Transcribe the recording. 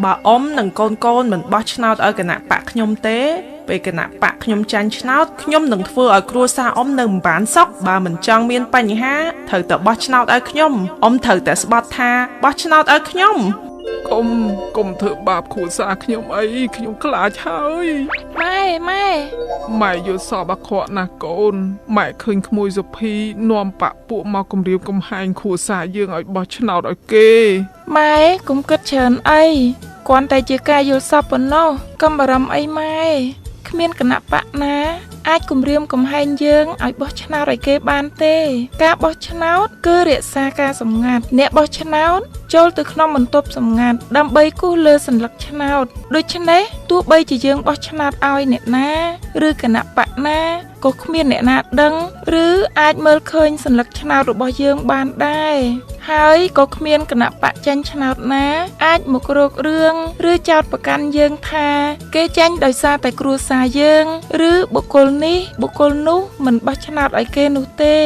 បើអ៊ំនិងកូនមិនបោះឆ្នោតឲ្យគណៈបកខ្ញុំទេពេលគណៈបកខ្ញុំចាញ់ឆ្នោតខ្ញុំនឹងធ្វើឲ្យគ្រួសារអ៊ំនៅមិនបានសុខបើមិនចង់មានបញ្ហាត្រូវតែបោះឆ្នោតឲ្យខ្ញុំអ៊ំត្រូវតែស្បត់ថាបោះឆ្នោតឲ្យខ្ញុំកុំធ្វើបាបគ្រួសារខ្ញុំអីខ្ញុំខ្លាចហើយម៉ែយល់សពអាក្រក់ណាស់កូនម៉ែឃើញក្មួយសុភីនាំបាក់ពួកមកគំរាមកំហែងគ្រួសារយើងឲ្យបោះឆ្នោតឲ្យគេម៉ែកុំគិតច្រើនអីគ្រាន់តែជាការយល់សប្តិប៉ុណ្ណោះកុំបារម្ភអីម៉ែគ្មានគណៈបកណាអាចគំរាមកំហែងយើងឲ្យបោះឆ្នោតឲ្យគេបានទេការបោះឆ្នោតគឺរក្សាការសម្ងាត់អ្នកបោះឆ្នោតចូលទៅក្នុងបន្ទប់សម្ងាត់ដើម្បីគូសលើសញ្ញាឆ្នោតដូច្នេះទោះបីជាយើងបោះឆ្នោតឲ្យអ្នកណាឬគណៈបកណាក៏គ្មានអ្នកណាដឹងឬអាចមើលឃើញសញ្ញាឆ្នោតរបស់យើងបានដែរហើយក៏គ្មានគណៈបកចាញ់ឆ្នោតណាអាចមករករឿងឬចោទប្រកាន់យើងថាគេចាញ់ដោយសារតែគ្រួសារយើងឬបុគ្គលនេះបុគ្គលនោះមិនបោះឆ្នោតឲ្យគេនោះទេ